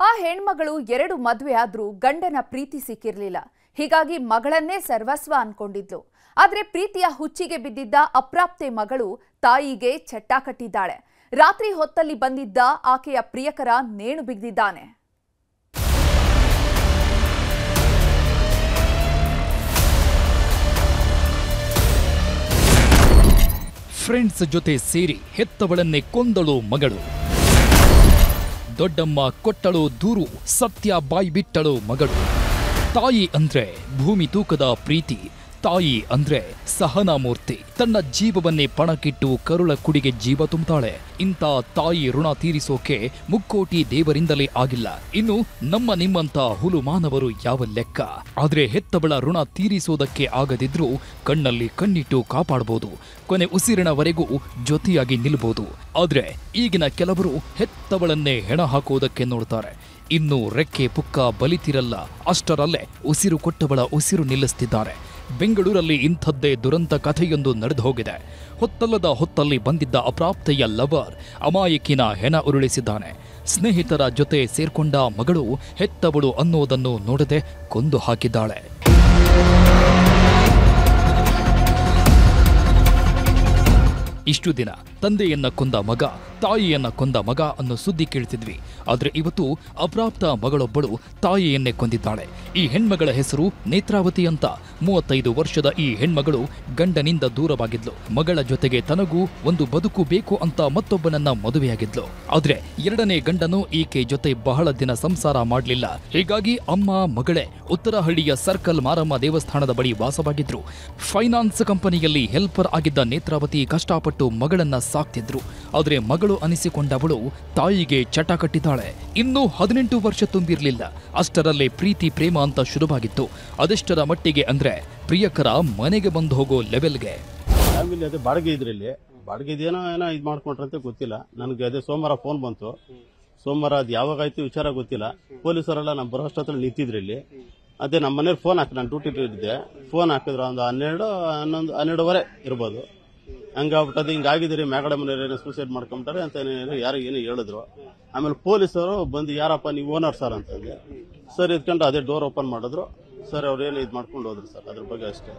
ಆ ಹೆಣ್ಮಗಳು 2 ಮದುವೆ ಆದ್ರೂ ಗಂಡನ ಪ್ರೀತಿ ಸಿಕ್ಕಿರಲಿಲ್ಲ. ಹೀಗಾಗಿ ಮಗಳನ್ನೇ ಸರ್ವಸ್ವ ಅನ್ಕೊಂಡಿದ್ಲು. ಆದ್ರೆ ಪ್ರೀತಿಯ ಹುಚ್ಚಿಗೆ ಬಿದ್ದಿದ್ದ ಅಪ್ರಾಪ್ತೆ ಮಗಳು ತಾಯಿಗೆ ಚಟ್ಟ ಕಟ್ಟಿದ್ದಾಳೆ. ರಾತ್ರಿ ಹೊತ್ತಲ್ಲಿ ಬಂದಿದ್ದ ಆಕೆಯ ಪ್ರಿಯಕರ ನೇಣು ಬಿಗಿದಿದ್ದಾನೆ. ಫ್ರೆಂಡ್ಸ್ ಜೊತೆ ಸೇರಿ ಹೆತ್ತವಳನ್ನೇ ಕೊಂದಳು ಮಗಳು. ದೊಡ್ಡಮ್ಮ ಕೊಟ್ಟಳು ದೂರು, ಸತ್ಯ ಬಾಯಿ ಬಿಟ್ಟಳು ಮಗಳು. ತಾಯಿ ಅಂದ್ರೆ ಭೂಮಿ ತೂಕದ ಪ್ರೀತಿ, ತಾಯಿ ಅಂದ್ರೆ ಸಹನಾ ಮೂರ್ತಿ. ತನ್ನ ಜೀವವನ್ನೇ ಪಣಕ್ಕಿಟ್ಟು ಕರುಳ ಕುಡಿಗೆ ಜೀವ ತುಂಬುತ್ತಾಳೆ. ಇಂಥ ತಾಯಿ ಋಣ ತೀರಿಸೋಕೆ ಮುಕ್ಕೋಟಿ ದೇವರಿಂದಲೇ ಆಗಿಲ್ಲ, ಇನ್ನು ನಮ್ಮ ನಿಮ್ಮಂತ ಹುಲು ಮಾನವರು ಯಾವ ಲೆಕ್ಕ. ಆದ್ರೆ ಹೆತ್ತವಳ ಋಣ ತೀರಿಸೋದಕ್ಕೆ ಆಗದಿದ್ರೂ ಕಣ್ಣಲ್ಲಿ ಕಣ್ಣಿಟ್ಟು ಕಾಪಾಡಬಹುದು, ಕೊನೆ ಉಸಿರಿನವರೆಗೂ ಜೊತೆಯಾಗಿ ನಿಲ್ಬಹುದು. ಆದ್ರೆ ಈಗಿನ ಕೆಲವರು ಹೆತ್ತವಳನ್ನೇ ಹೆಣ ಹಾಕೋದಕ್ಕೆ ನೋಡ್ತಾರೆ. ಇನ್ನು ರೆಕ್ಕೆ ಪುಕ್ಕ ಬಲಿತಿರಲ್ಲ, ಅಷ್ಟರಲ್ಲೇ ಉಸಿರು ಕೊಟ್ಟವಳ ಉಸಿರು ನಿಲ್ಲಿಸ್ತಿದ್ದಾರೆ. ಬೆಂಗಳೂರಲ್ಲಿ ಇಂಥದ್ದೇ ದುರಂತ ಕಥೆಯೊಂದು ನಡೆದು ಹೋಗಿದೆ. ಹೊತ್ತಲ್ಲದ ಹೊತ್ತಲ್ಲಿ ಬಂದಿದ್ದ ಅಪ್ರಾಪ್ತೆಯ ಲವರ್ ಅಮಾಯಕಿನ ಹೆಣ ಉರುಳಿಸಿದ್ದಾನೆ. ಸ್ನೇಹಿತರ ಜೊತೆ ಸೇರ್ಕೊಂಡ ಮಗಳು ಹೆತ್ತವಳು ಅನ್ನೋದನ್ನು ನೋಡದೆ ಕೊಂದು ಹಾಕಿದ್ದಾಳೆ. ಇಷ್ಟು ದಿನ ತಂದೆಯನ್ನ ಕೊಂದ ಮಗ, ತಾಯಿಯನ್ನ ಕೊಂದ ಮಗ ಅನ್ನೋ ಸುದ್ದಿ ಕೇಳ್ತಿದ್ವಿ. ಆದ್ರೆ ಇವತ್ತು ಅಪ್ರಾಪ್ತ ಮಗಳೊಬ್ಬಳು ತಾಯಿಯನ್ನೇ ಕೊಂದಿದ್ದಾಳೆ. ಈ ಹೆಣ್ಮಗಳ ಹೆಸರು ನೇತ್ರಾವತಿ ಅಂತ. 35 ವರ್ಷದ ಈ ಹೆಣ್ಮಗಳು ಗಂಡನಿಂದ ದೂರವಾಗಿದ್ಲು. ಮಗಳ ಜೊತೆಗೆ ತನಗೂ ಒಂದು ಬದುಕು ಬೇಕು ಅಂತ ಮತ್ತೊಬ್ಬನನ್ನ ಮದುವೆಯಾಗಿದ್ಲು. ಆದ್ರೆ 2ನೇ ಗಂಡನು ಈಕೆ ಜೊತೆ ಬಹಳ ದಿನ ಸಂಸಾರ ಮಾಡಲಿಲ್ಲ. ಹೀಗಾಗಿ ಅಮ್ಮ ಮಗಳೇ ಉತ್ತರಹಳ್ಳಿಯ ಸರ್ಕಲ್ ಮಾರಮ್ಮ ದೇವಸ್ಥಾನದ ಬಳಿ ವಾಸವಾಗಿದ್ರು. ಫೈನಾನ್ಸ್ ಕಂಪನಿಯಲ್ಲಿ ಹೆಲ್ಪರ್ ಆಗಿದ್ದ ನೇತ್ರಾವತಿ ಕಷ್ಟಪಟ್ಟು ಮಗಳನ್ನ ಸಾಕ್ತಿದ್ರು. ಆದ್ರೆ ಮಗಳು ಅನಿಸಿಕೊಂಡವಳು ತಾಯಿಗೆ ಚಟ ಕಟ್ಟಿದ್ದಾಳೆ. ಇನ್ನೂ 18 ವರ್ಷ ತುಂಬಿರ್ಲಿಲ್ಲ, ಅಷ್ಟರಲ್ಲೇ ಪ್ರೀತಿ ಪ್ರೇಮ ಅಂತ ಶುರುವಾಗಿತ್ತು. ಅದೆಷ್ಟರ ಮಟ್ಟಿಗೆ ಅಂದ್ರೆ ಪ್ರಿಯಕರ ಮನೆಗೆ ಬಂದು ಹೋಗೋ ಲೆವೆಲ್ಗೆ. ಫ್ಯಾಮಿಲಿ ಅದೇ ಬಾಡಿಗೆ ಇದ್ರಲ್ಲಿ ಬಾಡಿಗೆ ಇದೇನೋ ಇದು ಮಾಡ್ಕೊಂಡ್ರಂತೆ ಗೊತ್ತಿಲ್ಲ. ನನಗೆ ಅದೇ ಸೋಮವಾರ ಫೋನ್ ಬಂತು. ಸೋಮವಾರ ಅದು ಯಾವಾಗ ಆಯ್ತು ವಿಚಾರ ಗೊತ್ತಿಲ್ಲ. ಪೊಲೀಸರೆಲ್ಲ ನಮ್ಮ ಬರೋಷ್ಟೊತ್ತಲ್ಲಿ ನಿಂತಿದ್ರು ಇಲ್ಲಿ. ಅದೇ ನಮ್ಮ ಮನೇಲಿ ಫೋನ್ ಹಾಕಿ, ನಾನು ಡ್ಯೂಟಿ ಇದ್ದೆ, ಫೋನ್ ಹಾಕಿದ್ರು. ಒಂದು 12-12:30 ಇರ್ಬೋದು. ಹಂಗಾಗ್ಬಿಟ್ಟದು, ಹಿಂಗಾಗಿದ್ದೀರಿ ಮೇಗಡೆ ಮನೆಯವ್ರು ಸೂಸೈಡ್ ಮಾಡ್ಕೊಂತಾರೆ ಅಂತ ಯಾರು ಏನು ಹೇಳಿದ್ರು. ಆಮೇಲೆ ಪೊಲೀಸರು ಬಂದು ಯಾರಪ್ಪ ನೀವು ಓನರ್ ಸರ್ ಅಂತಂದ್ರೆ, ಸರ್ ಇದ್ಕೊಂಡು ಅದೇ ಡೋರ್ ಓಪನ್ ಮಾಡಿದ್ರು. ಸರ್ ಅವ್ರೇನು ಇದು ಮಾಡ್ಕೊಂಡು ಹೋದ್ರು ಸರ್, ಅದ್ರ ಬಗ್ಗೆ ಅಷ್ಟೇ.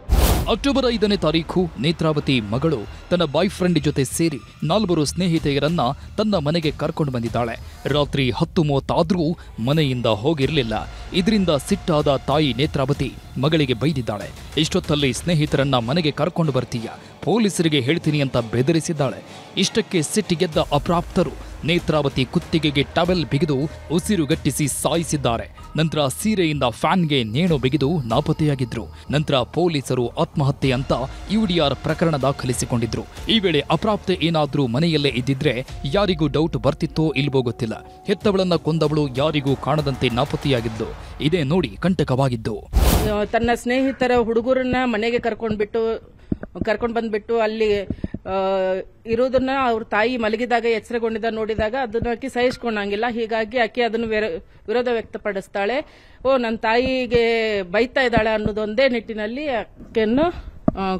ಅಕ್ಟೋಬರ್ 5ನೇ ತಾರೀಖು ನೇತ್ರಾವತಿ ಮಗಳು ತನ್ನ ಬಾಯ್ ಫ್ರೆಂಡ್ ಜೊತೆ ಸೇರಿ 4 ಸ್ನೇಹಿತೆಯರನ್ನ ತನ್ನ ಮನೆಗೆ ಕರ್ಕೊಂಡು ಬಂದಿದ್ದಾಳೆ. ರಾತ್ರಿ 10:30 ಆದ್ರೂ ಮನೆಯಿಂದ ಹೋಗಿರಲಿಲ್ಲ. ಇದರಿಂದ ಸಿಟ್ಟಾದ ತಾಯಿ ನೇತ್ರಾವತಿ ಮಗಳಿಗೆ ಬೈದಿದ್ದಾಳೆ. ಇಷ್ಟೊತ್ತಲ್ಲಿ ಸ್ನೇಹಿತರನ್ನ ಮನೆಗೆ ಕರ್ಕೊಂಡು ಬರ್ತೀಯ, ಪೊಲೀಸರಿಗೆ ಹೇಳ್ತೀನಿ ಅಂತ ಬೆದರಿಸಿದ್ದಾಳೆ. ಇಷ್ಟಕ್ಕೆ ಸಿಟ್ಟಿಗೆದ್ದ ಅಪ್ರಾಪ್ತರು ನೇತ್ರಾವತಿ ಕುತ್ತಿಗೆಗೆ ಟವೆಲ್ ಬಿಗಿದು ಉಸಿರುಗಟ್ಟಿಸಿ ಸಾಯಿಸಿದ್ದಾರೆ. ನಂತರ ಸೀರೆಯಿಂದ ಫ್ಯಾನ್ಗೆ ನೇಣು ಬಿಗಿದು ನಾಪತ್ತೆಯಾಗಿದ್ರು. ನಂತರ ಪೊಲೀಸರು ಆತ್ಮಹತ್ಯೆ ಅಂತ ಯುಡಿಆರ್ ಪ್ರಕರಣ ದಾಖಲಿಸಿಕೊಂಡಿದ್ರು. ಈ ವೇಳೆ ಅಪ್ರಾಪ್ತೆ ಏನಾದ್ರೂ ಮನೆಯಲ್ಲೇ ಇದ್ದಿದ್ರೆ ಯಾರಿಗೂ ಡೌಟ್ ಬರ್ತಿತ್ತೋ ಇಲ್ವೋ ಗೊತ್ತಿಲ್ಲ. ಹೆತ್ತವಳನ್ನ ಕೊಂದವಳು ಯಾರಿಗೂ ಕಾಣದಂತೆ ನಾಪತ್ತೆಯಾಗಿದ್ದು ಇದೇ ನೋಡಿ ಕಂಟಕವಾಗಿದ್ದು. ತನ್ನ ಸ್ನೇಹಿತರ ಹುಡುಗರನ್ನ ಮನೆಗೆ ಕರ್ಕೊಂಡು ಬಂದ್ಬಿಟ್ಟು ಅಲ್ಲಿ ಇರೋದನ್ನ ಅವ್ರ ತಾಯಿ ಮಲಗಿದಾಗ ಎಚ್ಚರಗೊಂಡಿದ್ದ ನೋಡಿದಾಗ ಅದನ್ನ ಆಕೆ ಸಹಿಸ್ಕೊಂಡಂಗಿಲ್ಲ. ಹೀಗಾಗಿ ಆಕೆ ಅದನ್ನು ವಿರೋಧ ವ್ಯಕ್ತಪಡಿಸ್ತಾಳೆ. ನನ್ನ ತಾಯಿಗೆ ಬೈತಾ ಇದ್ದಾಳೆ ಅನ್ನೋದೊಂದೇ ನಿಟ್ಟಿನಲ್ಲಿ ಆಕೆಯನ್ನು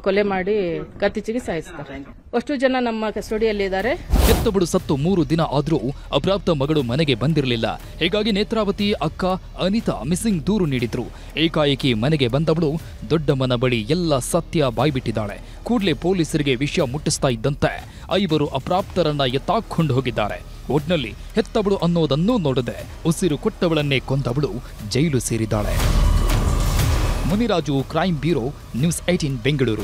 ಕೊಲೆ ಮಾಡಿ ಕತ್ತಿಚಿಗೆ ಸಾಯಿಸ್ತಾರೆ. ಅಷ್ಟು ಜನ ನಮ್ಮ ಕಸ್ಟಡಿಯಲ್ಲಿ ಇದ್ದಾರೆ. ಹೆತ್ತವಳು ಸತ್ತು 3 ದಿನ ಆದ್ರೂ ಅಪ್ರಾಪ್ತ ಮಗಳು ಮನೆಗೆ ಬಂದಿರಲಿಲ್ಲ. ಹೀಗಾಗಿ ನೇತ್ರಾವತಿ ಅಕ್ಕ ಅನಿತಾ ಮಿಸ್ಸಿಂಗ್ ದೂರು ನೀಡಿದ್ರು. ಏಕಾಏಕಿ ಮನೆಗೆ ಬಂದವಳು ದೊಡ್ಡಮ್ಮನ ಬಳಿ ಎಲ್ಲ ಸತ್ಯ ಬಾಯ್ಬಿಟ್ಟಿದ್ದಾಳೆ. ಕೂಡಲೇ ಪೊಲೀಸರಿಗೆ ವಿಷಯ ಮುಟ್ಟಿಸ್ತಾ ಇದ್ದಂತೆ 5 ಅಪ್ರಾಪ್ತರನ್ನ ಎತ್ತಾಕೊಂಡು ಹೋಗಿದ್ದಾರೆ. ಒಟ್ನಲ್ಲಿ ಹೆತ್ತವಳು ಅನ್ನೋದನ್ನೂ ನೋಡದೆ ಉಸಿರು ಕೊಟ್ಟವಳನ್ನೇ ಕೊಂದವಳು ಜೈಲು ಸೇರಿದ್ದಾಳೆ. Muniraju, crime bureau, news 18 Bengaluru.